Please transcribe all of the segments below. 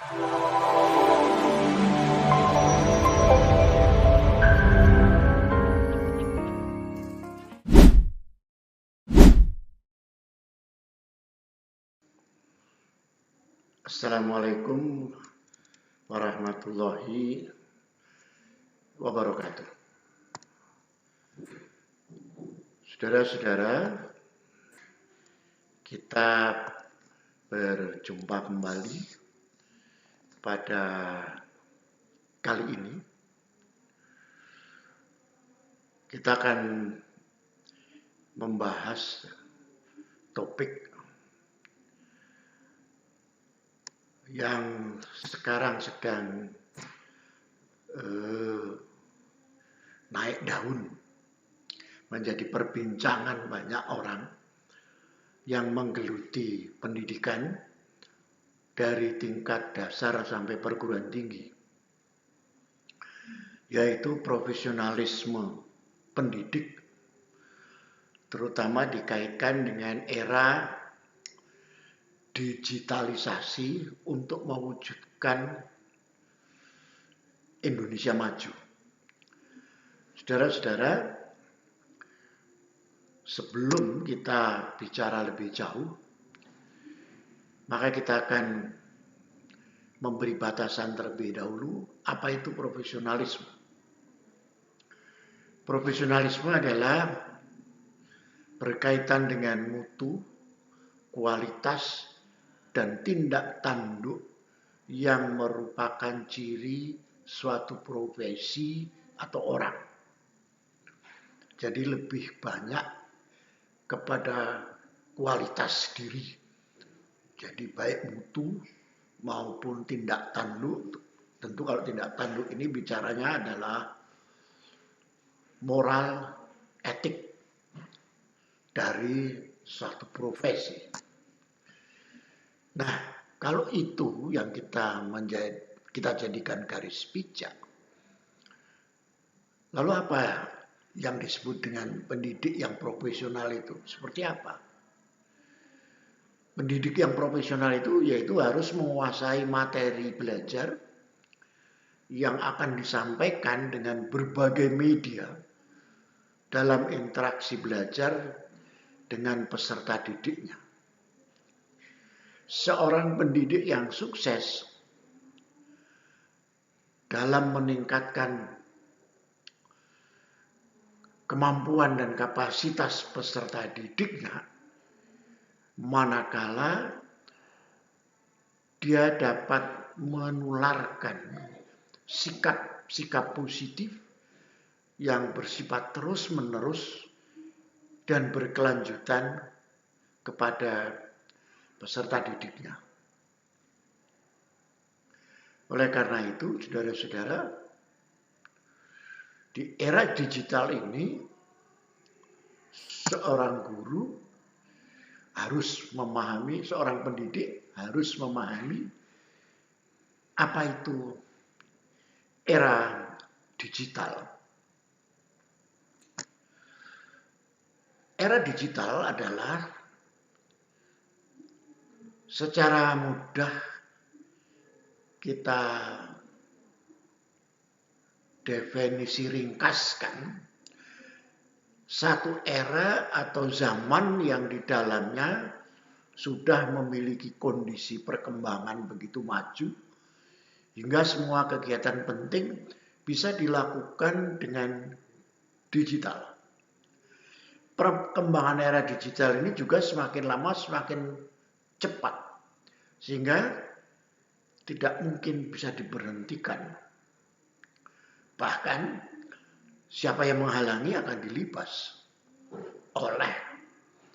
Assalamualaikum warahmatullahi wabarakatuh. Saudara-saudara, kita berjumpa kembali pada kali ini. Kita akan membahas topik yang sekarang sedang naik daun, menjadi perbincangan banyak orang yang menggeluti pendidikan dari tingkat dasar sampai perguruan tinggi, yaitu profesionalisme pendidik, terutama dikaitkan dengan era digitalisasi untuk mewujudkan Indonesia maju. Saudara-saudara, sebelum kita bicara lebih jauh, maka kita akan memberi batasan terlebih dahulu, apa itu profesionalisme. Profesionalisme adalah berkaitan dengan mutu, kualitas, dan tindak tanduk yang merupakan ciri suatu profesi atau orang. Jadi lebih banyak kepada kualitas diri. Jadi baik mutu maupun tindak tanduk. Tentu kalau tindak tanduk ini bicaranya adalah moral, etik dari suatu profesi. Nah, kalau itu yang kita jadikan garis pijak, lalu apa yang disebut dengan pendidik yang profesional itu? Seperti apa? Pendidik yang profesional itu yaitu harus menguasai materi belajar yang akan disampaikan dengan berbagai media dalam interaksi belajar dengan peserta didiknya. Seorang pendidik yang sukses dalam meningkatkan kemampuan dan kapasitas peserta didiknya, manakala dia dapat menularkan sikap-sikap positif yang bersifat terus-menerus dan berkelanjutan kepada peserta didiknya. Oleh karena itu, saudara-saudara, di era digital ini, seorang guru harus memahami, seorang pendidik harus memahami apa itu era digital. Era digital adalah secara mudah kita definisi ringkaskan satu era atau zaman yang di dalamnya sudah memiliki kondisi perkembangan begitu maju hingga semua kegiatan penting bisa dilakukan dengan digital. Perkembangan era digital ini juga semakin lama semakin cepat, sehingga tidak mungkin bisa diberhentikan. Bahkan siapa yang menghalangi akan dilibas oleh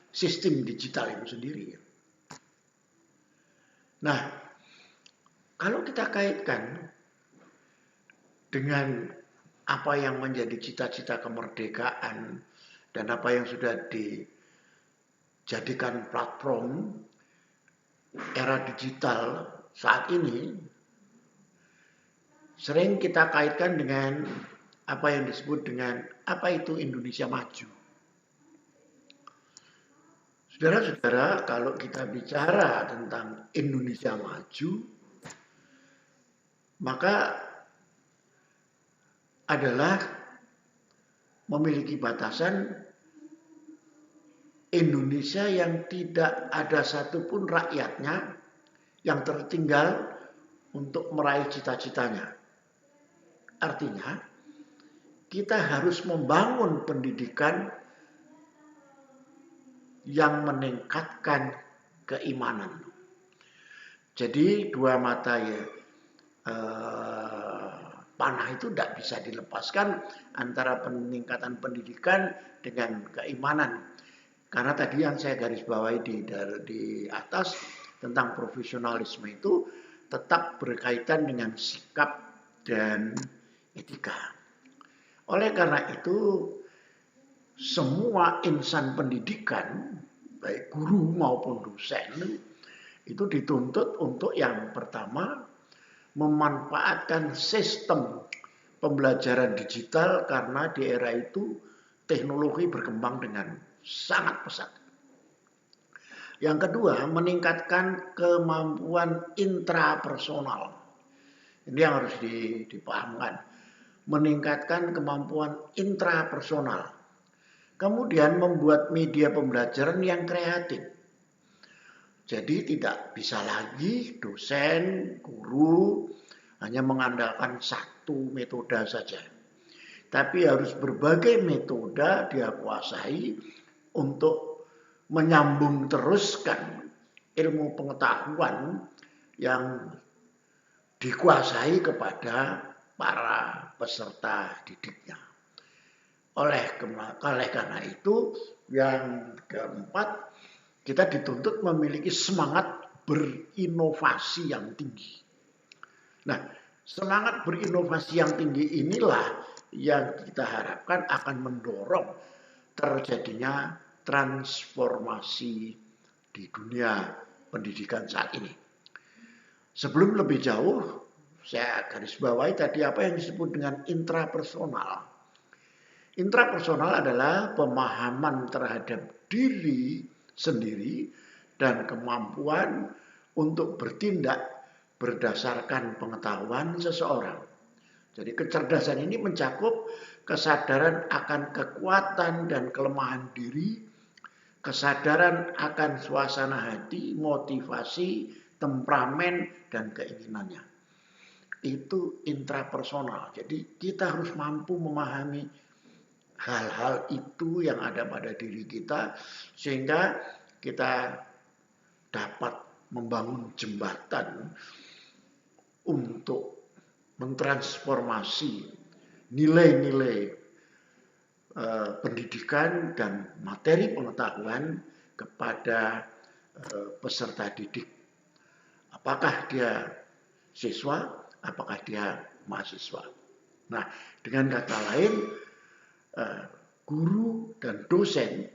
sistem digital itu sendiri. Nah, kalau kita kaitkan dengan apa yang menjadi cita-cita kemerdekaan dan apa yang sudah dijadikan platform era digital saat ini, sering kita kaitkan dengan apa yang disebut dengan apa itu Indonesia maju. Saudara-saudara, kalau kita bicara tentang Indonesia maju, maka adalah memiliki batasan Indonesia yang tidak ada satupun rakyatnya yang tertinggal untuk meraih cita-citanya. Artinya, kita harus membangun pendidikan yang meningkatkan keimanan. Jadi dua mata panah itu tidak bisa dilepaskan antara peningkatan pendidikan dengan keimanan. Karena tadi yang saya garis bawahi di atas tentang profesionalisme itu tetap berkaitan dengan sikap dan etika. Oleh karena itu, semua insan pendidikan, baik guru maupun dosen, itu dituntut untuk yang pertama memanfaatkan sistem pembelajaran digital karena di era itu teknologi berkembang dengan sangat pesat. Yang kedua, meningkatkan kemampuan intrapersonal. Ini yang harus dipahamkan. Meningkatkan kemampuan intrapersonal. Kemudian membuat media pembelajaran yang kreatif. Jadi tidak bisa lagi dosen, guru hanya mengandalkan satu metode saja. Tapi harus berbagai metode dia kuasai untuk menyambung teruskan ilmu pengetahuan yang dikuasai kepada para peserta didiknya. Oleh karena itu, yang keempat, kita dituntut memiliki semangat berinovasi yang tinggi. Nah, semangat berinovasi yang tinggi inilah yang kita harapkan akan mendorong terjadinya transformasi di dunia pendidikan saat ini. Sebelum lebih jauh, saya garis bawahi tadi apa yang disebut dengan intrapersonal. Intrapersonal adalah pemahaman terhadap diri sendiri dan kemampuan untuk bertindak berdasarkan pengetahuan seseorang. Jadi kecerdasan ini mencakup kesadaran akan kekuatan dan kelemahan diri, kesadaran akan suasana hati, motivasi, temperamen, dan keinginannya. Itu intrapersonal. Jadi kita harus mampu memahami hal-hal itu yang ada pada diri kita sehingga kita dapat membangun jembatan untuk mentransformasi nilai-nilai pendidikan dan materi pengetahuan kepada peserta didik. Apakah dia siswa, apakah dia mahasiswa. Nah, dengan kata lain, guru dan dosen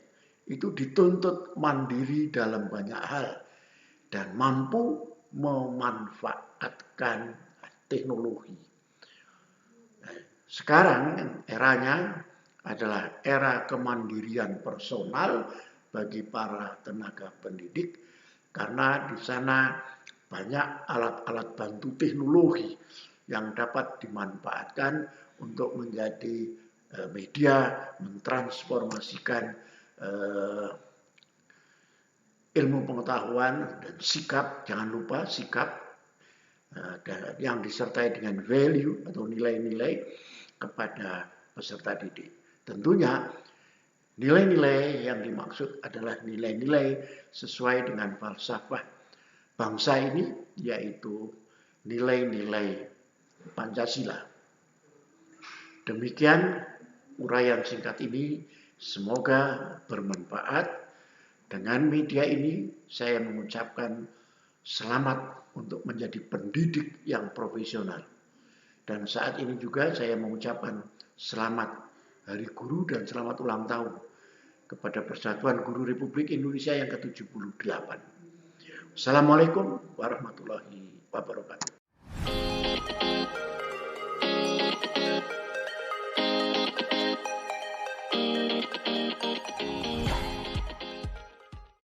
itu dituntut mandiri dalam banyak hal dan mampu memanfaatkan teknologi. Sekarang eranya adalah era kemandirian personal bagi para tenaga pendidik karena di sana banyak alat-alat bantu teknologi yang dapat dimanfaatkan untuk menjadi media mentransformasikan ilmu pengetahuan dan sikap, jangan lupa sikap yang disertai dengan value atau nilai-nilai kepada peserta didik. Tentunya nilai-nilai yang dimaksud adalah nilai-nilai sesuai dengan falsafah bangsa ini, yaitu nilai-nilai Pancasila. Demikian uraian singkat ini, semoga bermanfaat. Dengan media ini saya mengucapkan selamat untuk menjadi pendidik yang profesional. Dan saat ini juga saya mengucapkan selamat Hari Guru dan selamat ulang tahun kepada Persatuan Guru Republik Indonesia yang ke-78. Assalamualaikum warahmatullahi wabarakatuh.